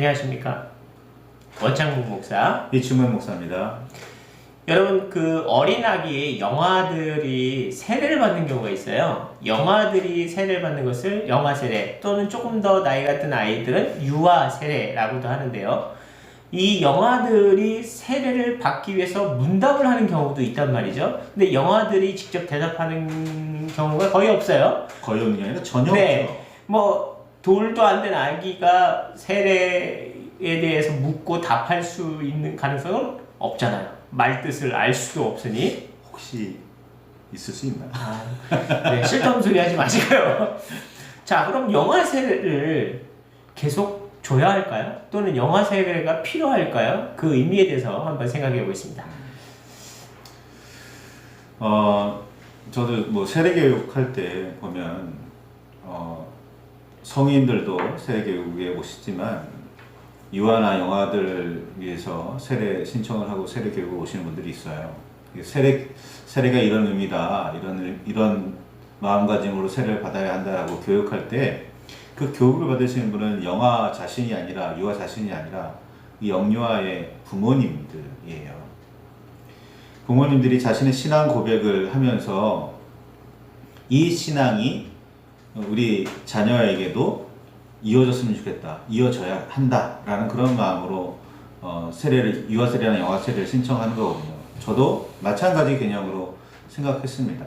안녕하십니까. 원창국 목사. 이충근 목사입니다. 여러분, 그 어린아기 영아들이 세례를 받는 경우가 있어요. 영아들이 세례를 받는 것을 영아 세례 또는 조금 더 나이가 든 아이들은 유아 세례라고도 하는데요. 이 영아들이 세례를 받기 위해서 문답을 하는 경우도 있단 말이죠. 근데 영아들이 직접 대답하는 경우가 거의 없어요. 거의 없는 게 아니라 전혀 네. 없죠. 뭐 돌도 안 된 아기가 세례에 대해서 묻고 답할 수 있는 가능성은 없잖아요. 말 뜻을 알 수도 없으니. 혹시 있을 수 있나? 네, 쓸데없는 소리 하지 마시고요. 자, 그럼 영아 세례를 계속 줘야 할까요? 또는 영아 세례가 필요할까요? 그 의미에 대해서 한번 생각해 보겠습니다. 저도 뭐 세례 교육할 때 보면 성인들도 세례 교육에 오시지만 유아나 영아들 위해서 세례 신청을 하고 세례 교육을 오시는 분들이 있어요. 세례가 이런 의미다, 이런 마음가짐으로 세례를 받아야 한다라고 교육할 때 그 교육을 받으시는 분은 영아 자신이 아니라 유아 자신이 아니라 이 영유아의 부모님들이에요. 부모님들이 자신의 신앙 고백을 하면서 이 신앙이 우리 자녀에게도 이어졌으면 좋겠다, 이어져야 한다라는 그런 마음으로 유아 세례나 영아 세례를 신청하는 거거든요. 저도 마찬가지 개념으로 생각했습니다.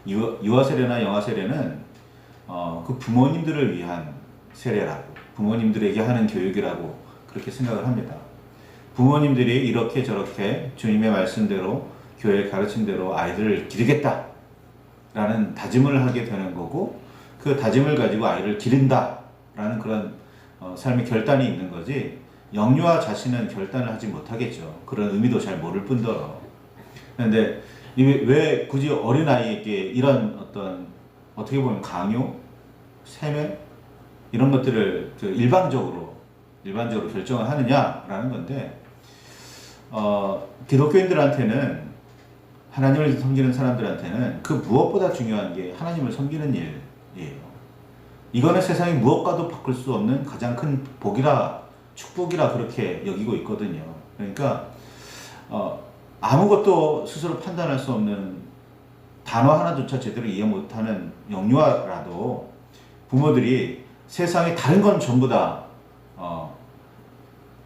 유아 세례나 영아 세례는 그 부모님들을 위한 세례라고, 부모님들에게 하는 교육이라고 그렇게 생각을 합니다. 부모님들이 이렇게 저렇게 주님의 말씀대로 교회의 가르침대로 아이들을 기르겠다 라는 다짐을 하게 되는 거고, 그 다짐을 가지고 아이를 기른다 라는 그런 삶의 결단이 있는 거지, 영유아 자신은 결단을 하지 못하겠죠. 그런 의미도 잘 모를 뿐더러. 그런데 왜 굳이 어린아이에게 이런 어떻게 보면 강요, 세뇌 이런 것들을 일반적으로 결정을 하느냐라는 건데, 기독교인들한테는, 하나님을 섬기는 사람들한테는 그 무엇보다 중요한 게 하나님을 섬기는 일이에요. 이거는 세상에 무엇과도 바꿀 수 없는 가장 큰 복이라, 축복이라 그렇게 여기고 있거든요. 그러니까 아무것도 스스로 판단할 수 없는, 단어 하나조차 제대로 이해 못하는 영유아라도 부모들이 세상에 다른 건 전부 다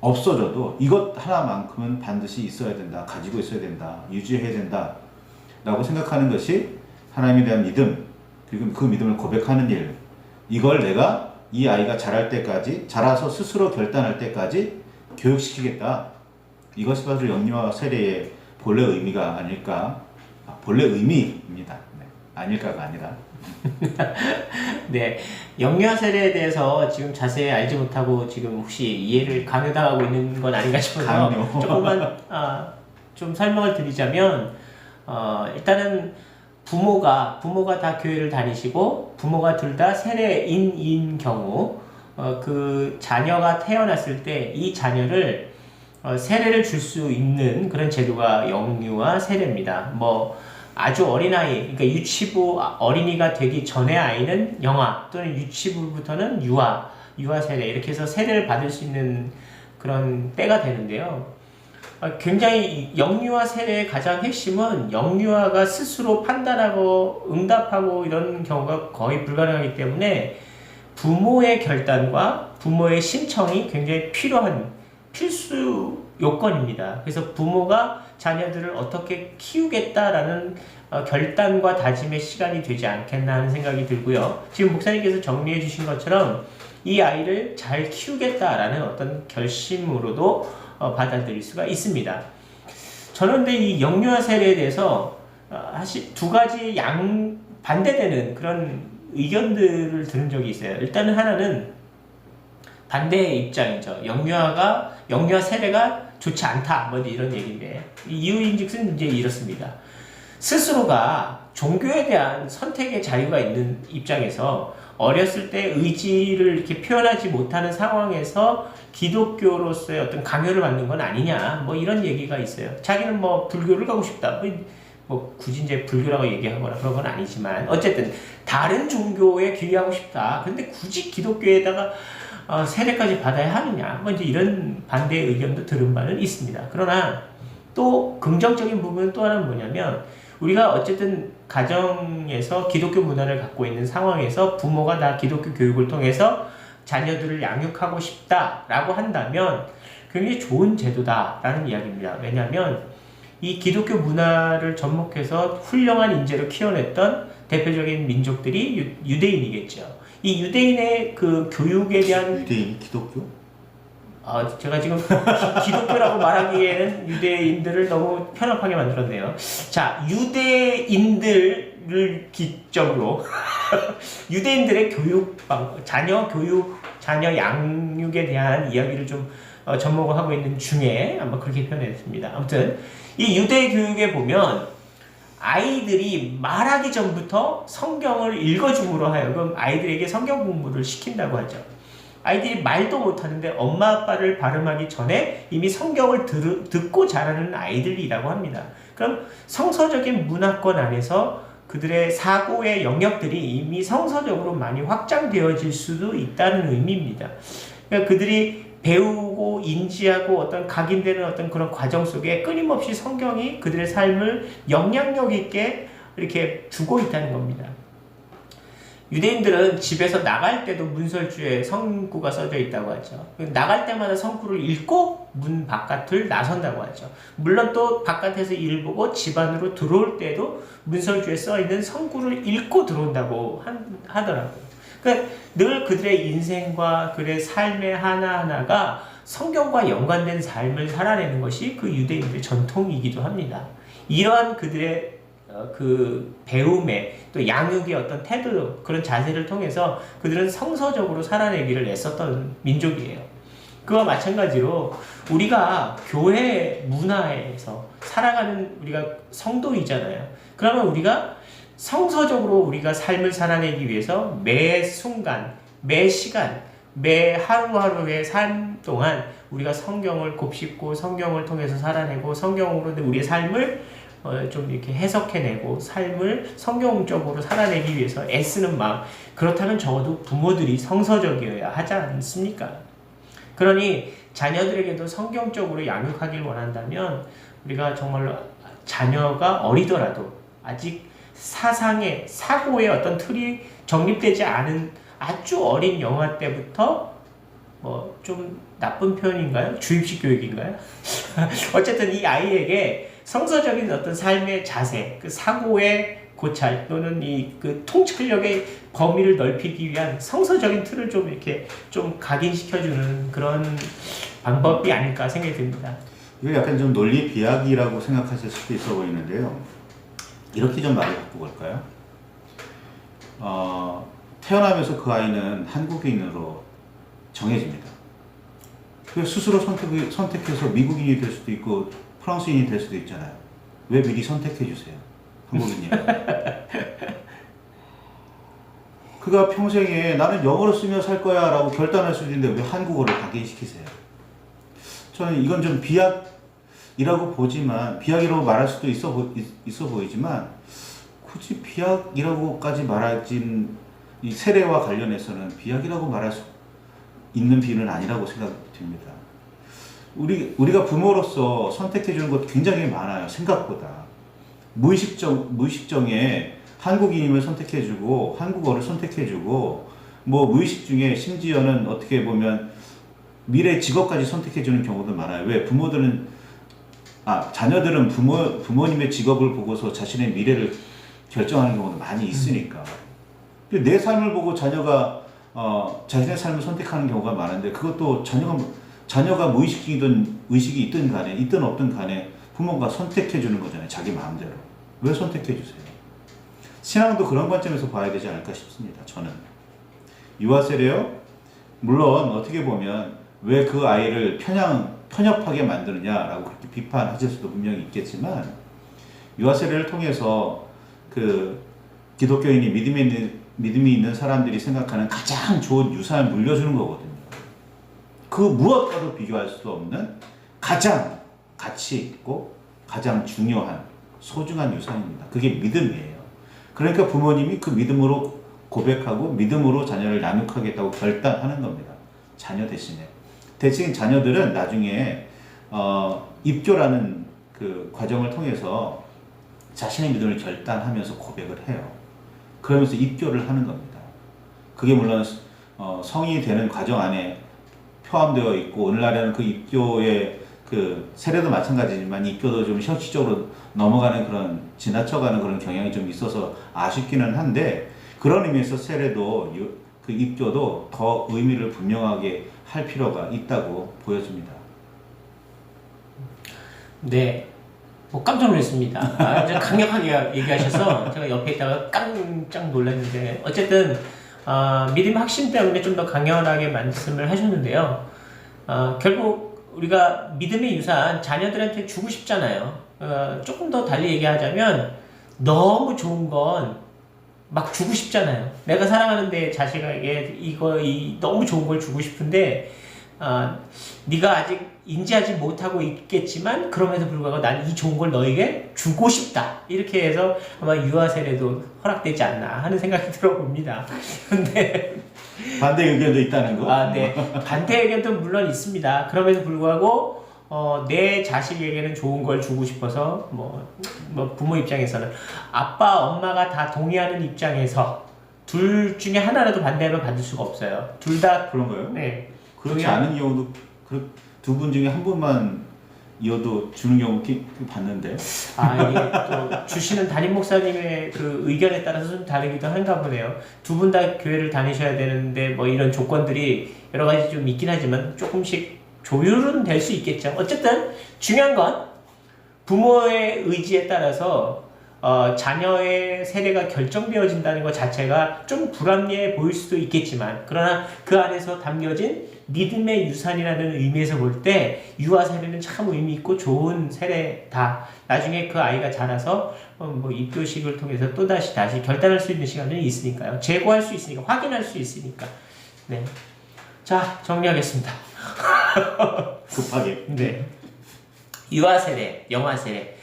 없어져도 이것 하나만큼은 반드시 있어야 된다, 가지고 있어야 된다, 유지해야 된다 라고 생각하는 것이 하나님에 대한 믿음, 그리고 그 믿음을 고백하는 일, 이걸 내가 이 아이가 자랄 때까지, 자라서 스스로 결단할 때까지 교육시키겠다. 이것이 바로 영유아 세례의 본래 의미가 아닐까, 본래 의미입니다. 네, 아닐까가 아니라. 네, 영유아 세례에 대해서 지금 자세히 알지 못하고 지금 혹시 이해를 강요당하고 있는 건 아닌가 싶어서 조금만 좀 설명을 드리자면, 일단은 부모가 다 교회를 다니시고 부모가 둘 다 세례인인 경우, 그 자녀가 태어났을 때 이 자녀를 세례를 줄 수 있는 그런 제도가 영유아 세례입니다. 뭐 아주 어린아이, 그러니까 유치부 어린이가 되기 전의 아이는 영아, 또는 유치부부터는 유아 세례, 이렇게 해서 세례를 받을 수 있는 그런 때가 되는데요. 굉장히 영유아 세례의 가장 핵심은 영유아가 스스로 판단하고 응답하고 이런 경우가 거의 불가능하기 때문에 부모의 결단과 부모의 신청이 굉장히 필요한 필수 요건입니다. 그래서 부모가 자녀들을 어떻게 키우겠다라는 결단과 다짐의 시간이 되지 않겠나 하는 생각이 들고요. 지금 목사님께서 정리해 주신 것처럼 이 아이를 잘 키우겠다라는 어떤 결심으로도 받아들일 수가 있습니다. 저는 근데 이 영유아 세례에 대해서 사실 두 가지 반대되는 그런 의견들을 들은 적이 있어요. 일단은 하나는 반대의 입장이죠. 영유아 세례가 좋지 않다, 뭐 이런 얘기인데, 이유인즉슨 이제 이렇습니다. 스스로가 종교에 대한 선택의 자유가 있는 입장에서 어렸을 때 의지를 이렇게 표현하지 못하는 상황에서 기독교로서의 어떤 강요를 받는 건 아니냐, 뭐 이런 얘기가 있어요. 자기는 뭐 불교를 가고 싶다, 뭐 굳이 이제 불교라고 얘기하거나 그런 건 아니지만 어쨌든 다른 종교에 귀의하고 싶다. 근데 굳이 기독교에다가 세례까지 받아야 하느냐, 뭐 이제 이런 반대 의견도 들은 바는 있습니다. 그러나 또 긍정적인 부분은 또 하나는 뭐냐면, 우리가 어쨌든 가정에서 기독교 문화를 갖고 있는 상황에서 부모가 다 기독교 교육을 통해서 자녀들을 양육하고 싶다라고 한다면 굉장히 좋은 제도다라는 이야기입니다. 왜냐하면 이 기독교 문화를 접목해서 훌륭한 인재로 키워냈던 대표적인 민족들이 유대인이겠죠. 이 유대인의 그 교육에 대한 유대인이 기독교? 제가 지금 기독교라고 말하기에는 유대인들을 너무 편협하게 만들었네요. 자, 유대인들을 기점으로 유대인들의 자녀 교육, 자녀 양육에 대한 이야기를 좀 접목을 하고 있는 중에 아마 그렇게 표현했습니다. 아무튼 이 유대 교육에 보면 아이들이 말하기 전부터 성경을 읽어줌으로 하여금 아이들에게 성경 공부를 시킨다고 하죠. 아이들이 말도 못하는데 엄마 아빠를 발음하기 전에 이미 성경을 듣고 자라는 아이들이라고 합니다. 그럼 성서적인 문화권 안에서 그들의 사고의 영역들이 이미 성서적으로 많이 확장되어질 수도 있다는 의미입니다. 그러니까 그들이 배우고 인지하고 어떤 각인되는 어떤 그런 과정 속에 끊임없이 성경이 그들의 삶을 영향력 있게 이렇게 두고 있다는 겁니다. 유대인들은 집에서 나갈 때도 문설주에 성구가 써져 있다고 하죠. 나갈 때마다 성구를 읽고 문 바깥을 나선다고 하죠. 물론 또 바깥에서 일 보고 집 안으로 들어올 때도 문설주에 써 있는 성구를 읽고 들어온다고 하더라고요. 그러니까 늘 그들의 인생과 그들의 삶의 하나하나가 성경과 연관된 삶을 살아내는 것이 그 유대인들의 전통이기도 합니다. 이러한 그들의 그 배움의 또 양육의 어떤 태도, 그런 자세를 통해서 그들은 성서적으로 살아내기를 애썼던 민족이에요. 그와 마찬가지로 우리가 교회 문화에서 살아가는 우리가 성도이잖아요. 그러면 우리가 성서적으로 우리가 삶을 살아내기 위해서 매 순간, 매 시간, 매 하루하루의 삶 동안 우리가 성경을 곱씹고 성경을 통해서 살아내고 성경으로 우리의 삶을 좀 이렇게 해석해내고 삶을 성경적으로 살아내기 위해서 애쓰는 마음, 그렇다면 적어도 부모들이 성서적이어야 하지 않습니까? 그러니 자녀들에게도 성경적으로 양육하길 원한다면 우리가 정말로 자녀가 어리더라도 아직 사상의, 사고의 어떤 틀이 정립되지 않은 아주 어린 영아 때부터 좀 나쁜 표현인가요? 주입식 교육인가요? 어쨌든 이 아이에게 성서적인 어떤 삶의 자세, 그 사고의 고찰 또는 이 그 통찰력의 범위를 넓히기 위한 성서적인 틀을 좀 이렇게 좀 각인시켜주는 그런 방법이 아닐까 생각이 듭니다. 이거 약간 좀 논리 비약이라고 생각하실 수도 있어 보이는데요. 이렇게 좀 말을 바꿔볼까요? 태어나면서 그 아이는 한국인으로 정해집니다. 그 스스로 선택해서 미국인이 될 수도 있고 프랑스인이 될 수도 있잖아요. 왜 미리 선택해 주세요? 한국인이라고. 그가 평생에 나는 영어로 쓰며 살 거야 라고 결단할 수도 있는데 왜 한국어를 각인시키세요? 저는 이건 좀 비약이라고 보지만, 비약이라고 말할 수도 있어 보이지만 굳이 비약이라고까지 말하진, 이 세례와 관련해서는 비약이라고 말할 수 있는 비유는 아니라고 생각됩니다. 우리가 부모로서 선택해주는 것 굉장히 많아요. 생각보다. 무의식정에 한국인임을 선택해주고 한국어를 선택해주고, 뭐 무의식 중에 심지어는 어떻게 보면 미래 직업까지 선택해주는 경우도 많아요. 왜? 자녀들은 부모님의 직업을 보고서 자신의 미래를 결정하는 경우도 많이 있으니까. 내 삶을 보고 자녀가 자신의 삶을 선택하는 경우가 많은데, 그것도 자녀가 무의식이든 의식이 있든 간에, 있든 없든 간에 부모가 선택해주는 거잖아요. 자기 마음대로. 왜 선택해주세요? 신앙도 그런 관점에서 봐야 되지 않을까 싶습니다. 저는. 유아세례요? 물론 어떻게 보면 왜 그 아이를 편협하게 만드느냐라고 그렇게 비판하실 수도 분명히 있겠지만, 유아세례를 통해서 그 기독교인이 믿음이 있는 사람들이 생각하는 가장 좋은 유산을 물려주는 거거든요. 그 무엇과도 비교할 수 없는 가장 가치 있고 가장 중요한 소중한 유산입니다. 그게 믿음이에요. 그러니까 부모님이 그 믿음으로 고백하고 믿음으로 자녀를 양육하겠다고 결단하는 겁니다. 자녀 대신에. 대신 자녀들은 나중에 입교라는 그 과정을 통해서 자신의 믿음을 결단하면서 고백을 해요. 그러면서 입교를 하는 겁니다. 그게 물론 성인이 되는 과정 안에 포함되어 있고, 오늘날에는 그 입교의 그 세례도 마찬가지지만 입교도 좀 형식적으로 넘어가는 그런 지나쳐가는 그런 경향이 좀 있어서 아쉽기는 한데, 그런 의미에서 세례도 그 입교도 더 의미를 분명하게 할 필요가 있다고 보여집니다. 네, 뭐 깜짝 놀랐습니다. 아주 강력하게 얘기하셔서 제가 옆에 있다가 깜짝 놀랐는데, 어쨌든 믿음 확신 때문에 좀 더 강렬하게 말씀을 하셨는데요. 결국 우리가 믿음의 유산 자녀들한테 주고 싶잖아요. 조금 더 달리 얘기하자면 너무 좋은 건 막 주고 싶잖아요. 내가 사랑하는 내 자식에게 너무 좋은 걸 주고 싶은데 네가 아직 인지하지 못하고 있겠지만 그럼에도 불구하고 난 이 좋은 걸 너에게 주고 싶다. 이렇게 해서 아마 유아 세례도 허락되지 않나 하는 생각이 들어봅니다. 근데 반대 의견도 있다는 거? 네. 반대 의견도 물론 있습니다. 그럼에도 불구하고 내 자식에게는 좋은 걸 주고 싶어서 뭐 부모 입장에서는 아빠, 엄마가 다 동의하는 입장에서 둘 중에 하나라도 반대하면 받을 수가 없어요. 둘 다 그런가요? 네. 그렇지 않은 경우도 두 분 중에 한 분만 이어도 주는 경우 봤는데. 이게 또 주시는 담임 목사님의 그 의견에 따라서 좀 다르기도 한가 보네요. 두 분 다 교회를 다니셔야 되는데 뭐 이런 조건들이 여러 가지 좀 있긴 하지만 조금씩 조율은 될 수 있겠죠. 어쨌든 중요한 건 부모의 의지에 따라서 자녀의 세례가 결정되어진다는 것 자체가 좀 불합리해 보일 수도 있겠지만, 그러나 그 안에서 담겨진 믿음의 유산이라는 의미에서 볼 때 유아 세례는 참 의미 있고 좋은 세례다. 나중에 그 아이가 자라서 뭐 입교식을 통해서 또 다시 결단할 수 있는 시간이 있으니까요. 재고할 수 있으니까, 확인할 수 있으니까. 네. 자, 정리하겠습니다. 급하게. 네. 유아 세례, 영아 세례.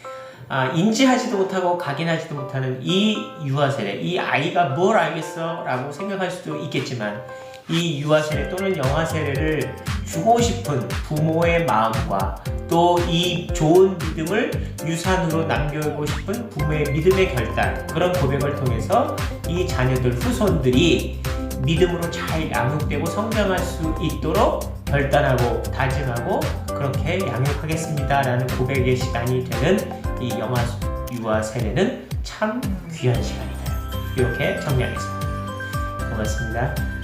인지하지도 못하고 각인하지도 못하는 이 유아 세례, 이 아이가 뭘 알겠어? 라고 생각할 수도 있겠지만, 이 유아 세례 또는 영아 세례를 주고 싶은 부모의 마음과 또 이 좋은 믿음을 유산으로 남겨오고 싶은 부모의 믿음의 결단, 그런 고백을 통해서 이 자녀들, 후손들이 믿음으로 잘 양육되고 성장할 수 있도록 결단하고 다짐하고 그렇게 양육하겠습니다 라는 고백의 시간이 되는 이 유아 세례는 참 귀한 시간이다. 이렇게 정리하겠습니다. 고맙습니다.